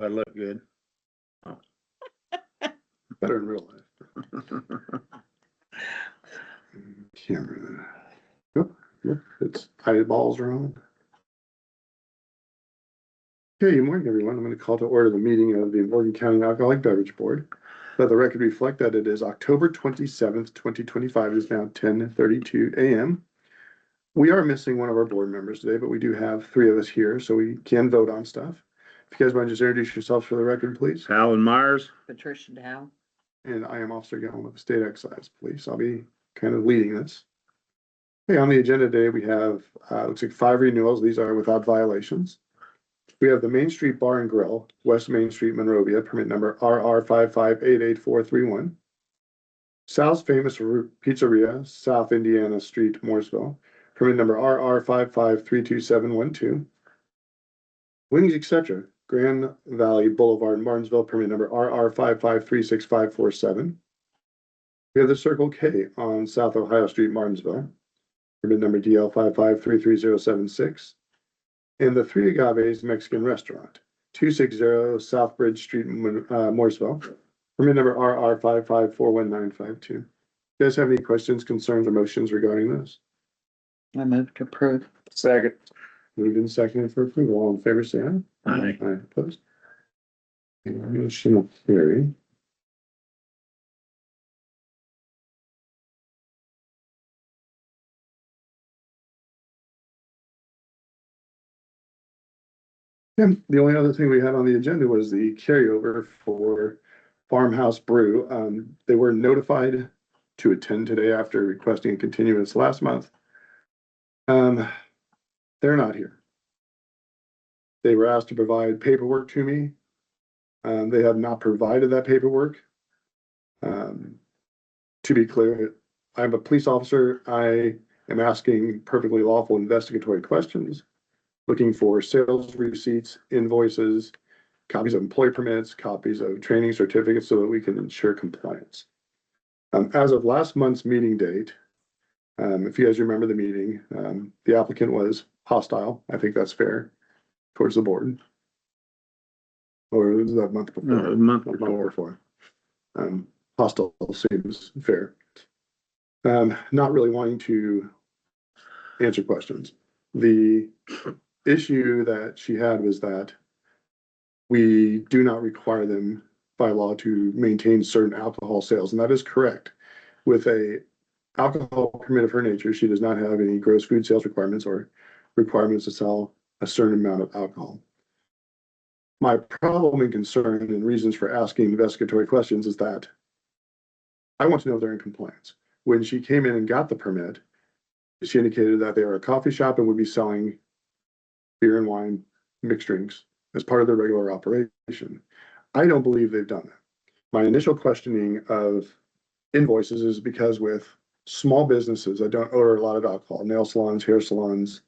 I look good. Better in real life. Camera. Yep, it's eyeballs are on. Okay, good morning, everyone. I'm going to call to order the meeting of the Morgan County Alcoholic Beverage Board. Let the record reflect that it is October 27th, 2025. It is now 10:32 a.m. We are missing one of our board members today, but we do have three of us here, so we can vote on stuff. If you guys want to just introduce yourselves for the record, please. Alan Myers. Patricia Dow. And I am Officer Gallon of the State Excise Police. I'll be kind of leading this. Okay, on the agenda today, we have, looks like 5 renewals. These are without violations. We have the Main Street Bar and Grill, West Main Street, Monrovia, permit number RR5588431. Sal's Famous Pizzeria, South Indiana Street, Mooresville, permit number RR5532712. Wings Etc., Grand Valley Boulevard, Martinsville, permit number RR5536547. We have the Circle K on South Ohio Street, Martinsville, permit number DL5533076. And the Three Agaves Mexican Restaurant, 260 Southbridge Street, Mooresville, permit number RR5541952. You guys have any questions, concerns, or motions regarding this? I move to approve. Second. Moved and seconded for approval. All in favor, say aye. Aye. Aye, opposed. Motion will carry. And the only other thing we had on the agenda was the carryover for Farmhouse Brew. They were notified to attend today after requesting a continuance last month. They're not here. They were asked to provide paperwork to me. They have not provided that paperwork. To be clear, I'm a police officer. I am asking perfectly lawful investigatory questions, looking for sales receipts, invoices, copies of employee permits, copies of training certificates so that we can ensure compliance. As of last month's meeting date, if you guys remember the meeting, the applicant was hostile. I think that's fair towards the board. Or was that month before? No, month before. Hostile seems fair. Not really wanting to answer questions. The issue that she had was that we do not require them by law to maintain certain alcohol sales, and that is correct. With a alcohol permit of her nature, she does not have any gross food sales requirements or requirements to sell a certain amount of alcohol. My problem and concern and reasons for asking investigatory questions is that I want to know if they're in compliance. When she came in and got the permit, she indicated that they are a coffee shop and would be selling beer and wine, mixed drinks as part of their regular operation. I don't believe they've done that. My initial questioning of invoices is because with small businesses that don't order a lot of alcohol, nail salons, hair salons,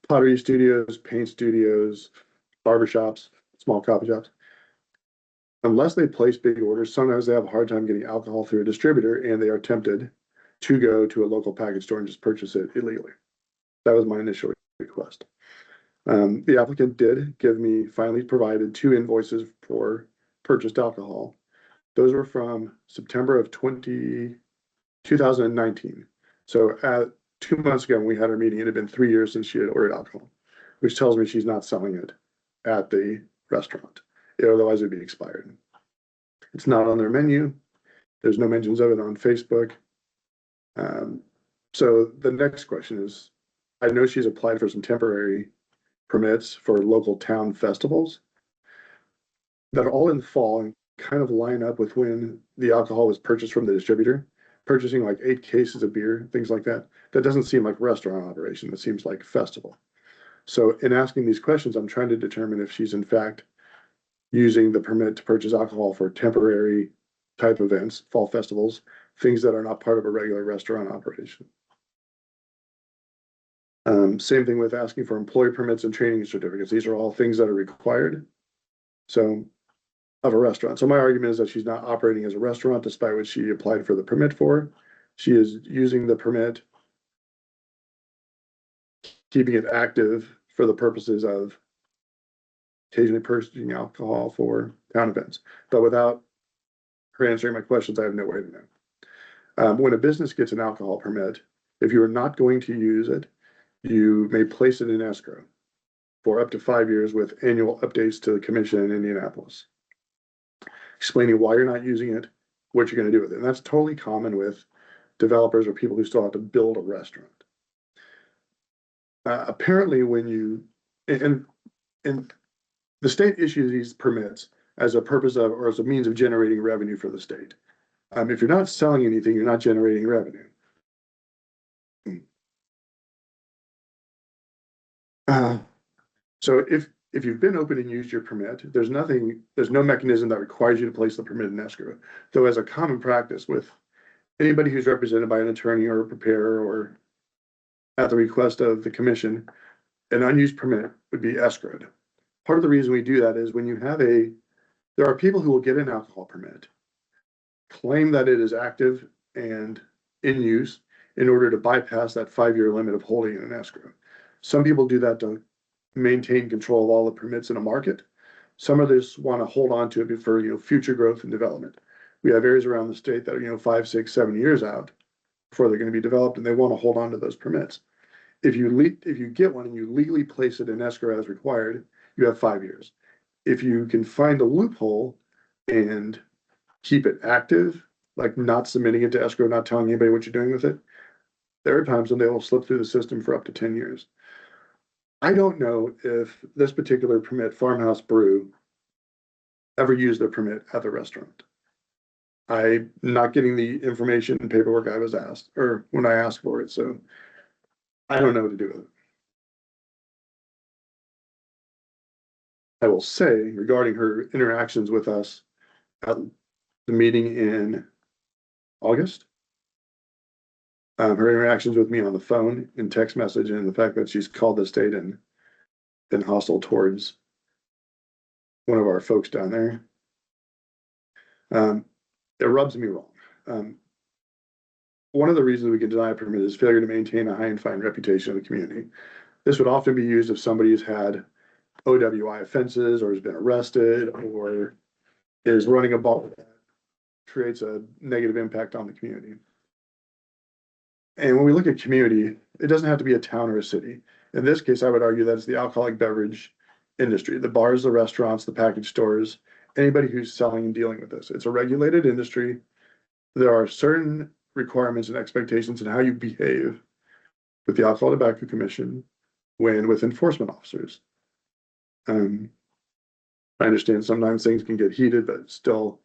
pottery studios, paint studios, barbershops, small coffee shops, unless they place big orders, sometimes they have a hard time getting alcohol through a distributor and they are tempted to go to a local package store and just purchase it illegally. That was my initial request. The applicant did give me, finally provided 2 invoices for purchased alcohol. Those were from September of 2019. So at 2 months ago, when we had our meeting, it had been 3 years since she had ordered alcohol, which tells me she's not selling it at the restaurant. Otherwise it'd be expired. It's not on their menu. There's no mentions of it on Facebook. So the next question is, I know she's applied for some temporary permits for local town festivals that are all in the fall and kind of line up with when the alcohol was purchased from the distributor, purchasing like 8 cases of beer, things like that. That doesn't seem like restaurant operation. It seems like festival. So in asking these questions, I'm trying to determine if she's in fact using the permit to purchase alcohol for temporary type events, fall festivals, things that are not part of a regular restaurant operation. Same thing with asking for employee permits and training certificates. These are all things that are required. So of a restaurant. So my argument is that she's not operating as a restaurant despite what she applied for the permit for. She is using the permit, keeping it active for the purposes of occasionally purchasing alcohol for town events. But without her answering my questions, I have no way to know. When a business gets an alcohol permit, if you are not going to use it, you may place it in escrow for up to 5 years with annual updates to the commission in Indianapolis, explaining why you're not using it, what you're going to do with it. And that's totally common with developers or people who still have to build a restaurant. Apparently, when you and the state issues these permits as a purpose of or as a means of generating revenue for the state. If you're not selling anything, you're not generating revenue. So if you've been open and used your permit, there's no mechanism that requires you to place the permit in escrow. Though as a common practice with anybody who's represented by an attorney or a preparer or at the request of the commission, an unused permit would be escrowed. Part of the reason we do that is when you have there are people who will get an alcohol permit, claim that it is active and in use in order to bypass that 5-year limit of holding in an escrow. Some people do that to maintain control of all the permits in a market. Some others want to hold on to it for future growth and development. We have areas around the state that are 5, 6, 7 years out before they're going to be developed, and they want to hold on to those permits. If you get one and you legally place it in escrow as required, you have 5 years. If you can find a loophole and keep it active, like not submitting it to escrow, not telling anybody what you're doing with it, there are times when they will slip through the system for up to 10 years. I don't know if this particular permit, Farmhouse Brew, ever used their permit at the restaurant. I'm not getting the information and paperwork I was asked, or when I asked for it, so I don't know what to do with it. I will say regarding her interactions with us at the meeting in August, her interactions with me on the phone and text message, and the fact that she's called the state and been hostile towards one of our folks down there, it rubs me wrong. One of the reasons we can deny a permit is failure to maintain a high and fine reputation of the community. This would often be used if somebody has had OWI offenses or has been arrested or is running a bar that creates a negative impact on the community. And when we look at community, it doesn't have to be a town or a city. In this case, I would argue that it's the alcoholic beverage industry, the bars, the restaurants, the package stores, anybody who's selling and dealing with this. It's a regulated industry. There are certain requirements and expectations in how you behave with the Alcohol Tobacco Commission when with enforcement officers. I understand sometimes things can get heated, but still,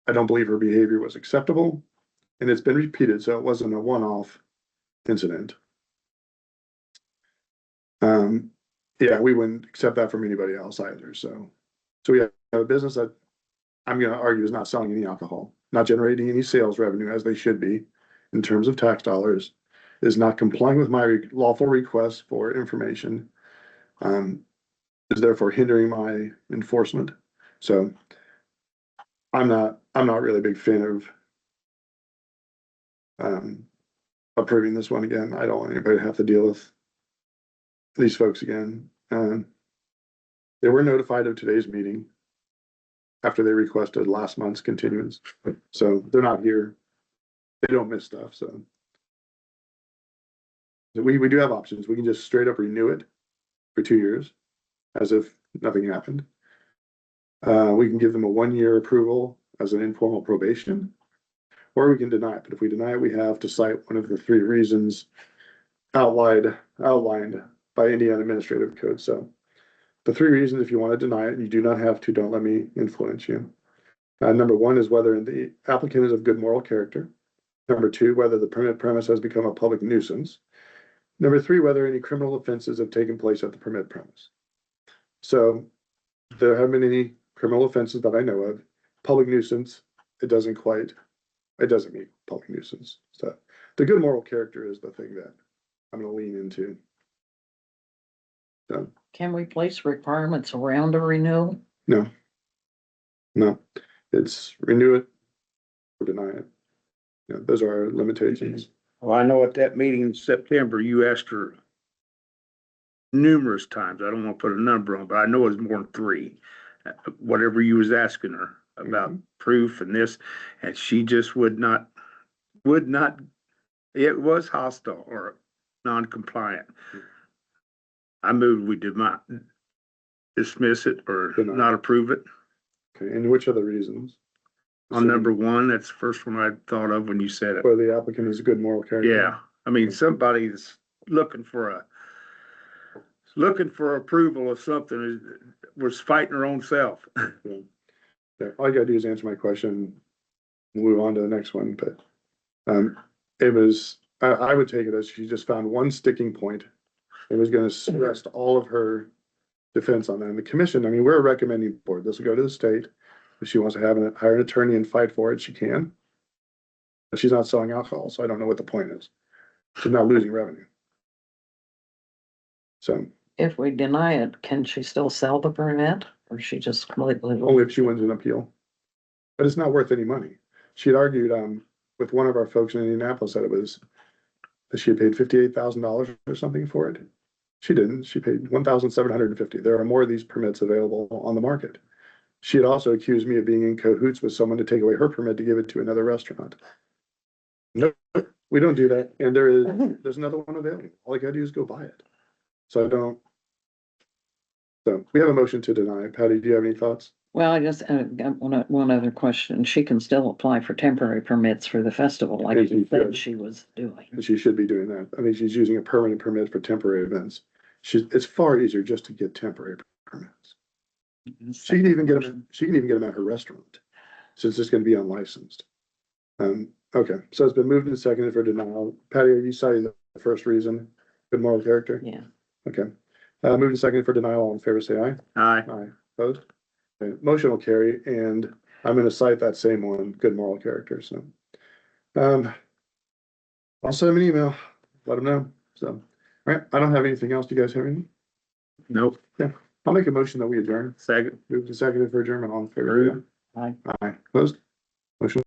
I don't believe her behavior was acceptable. And it's been repeated, so it wasn't a one-off incident. Yeah, we wouldn't accept that from anybody else either. So we have a business that I'm going to argue is not selling any alcohol, not generating any sales revenue as they should be in terms of tax dollars, is not complying with my lawful request for information, is therefore hindering my enforcement. So I'm not really a big fan of approving this one again. I don't want anybody to have to deal with these folks again. They were notified of today's meeting after they requested last month's continuance. So they're not here. They don't miss stuff. So we do have options. We can just straight up renew it for 2 years as if nothing happened. We can give them a 1-year approval as an informal probation, or we can deny it. But if we deny it, we have to cite one of the 3 reasons outlined by Indiana Administrative Code. So the 3 reasons, if you want to deny it, you do not have to, don't let me influence you. Number 1 is whether the applicant is of good moral character. Number 2, whether the permit premise has become a public nuisance. Number 3, whether any criminal offenses have taken place at the permit premise. So there haven't been any criminal offenses that I know of. Public nuisance, it doesn't mean public nuisance. So the good moral character is the thing that I'm going to lean into. So, Can we place requirements around a renewal? no, it's renew it or deny it. Those are our limitations. Well, I know at that meeting in September, you asked her numerous times. I don't want to put a number on, but I know it's more than three. Whatever you was asking her about proof and this, and she just would not, it was hostile or non-compliant. I moved, we did not dismiss it or Deny. not approve it. Okay, and which are the reasons? On number one, that's the first one I thought of when you said it. Where the applicant is a good moral character. Yeah, I mean, somebody's looking for approval of something, was fighting her own self. Yeah, all you gotta do is answer my question, move on to the next one, but, it was, I would take it as she just found one sticking point. It was gonna rest all of her defense on that. And the commission, I mean, we're a recommending board. This will go to the state. If she wants to hire an attorney and fight for it, she can. But she's not selling alcohol, so I don't know what the point is. She's not losing revenue. So If we deny it, can she still sell the permit or she just completely? only if she wins an appeal. But it's not worth any money. She had argued, with one of our folks in Indianapolis that that she had paid $58,000 or something for it. She didn't. She paid $1,750. There are more of these permits available on the market. She had also accused me of being in cahoots with someone to take away her permit to give it to another restaurant. No, we don't do that. And there's another one available. All I gotta do is go buy it. So we have a motion to deny. Patty, do you have any thoughts? Well, I just got one other question. She can still apply for temporary permits for the festival like Yes, you she said could. she was doing. And she should be doing that. I mean, she's using a permanent permit for temporary events. It's far easier just to get temporary permits. She can even get them at her restaurant, since it's gonna be unlicensed. Okay, so it's been moved and seconded for denial. Patty, are you citing the first reason? Good moral character? Yeah. Okay. Moved and seconded for denial. All in favor, say aye. Aye. Aye. Opposed? Okay, motion will carry, and I'm gonna cite that same one, good moral character, so. I'll send them an email, let them know, so. All right, I don't have anything else. Do you guys have anything? Nope. I'll make a motion that we adjourn. Second. Moved and seconded for adjournment. All in favor? Aye. Aye. Opposed? Motion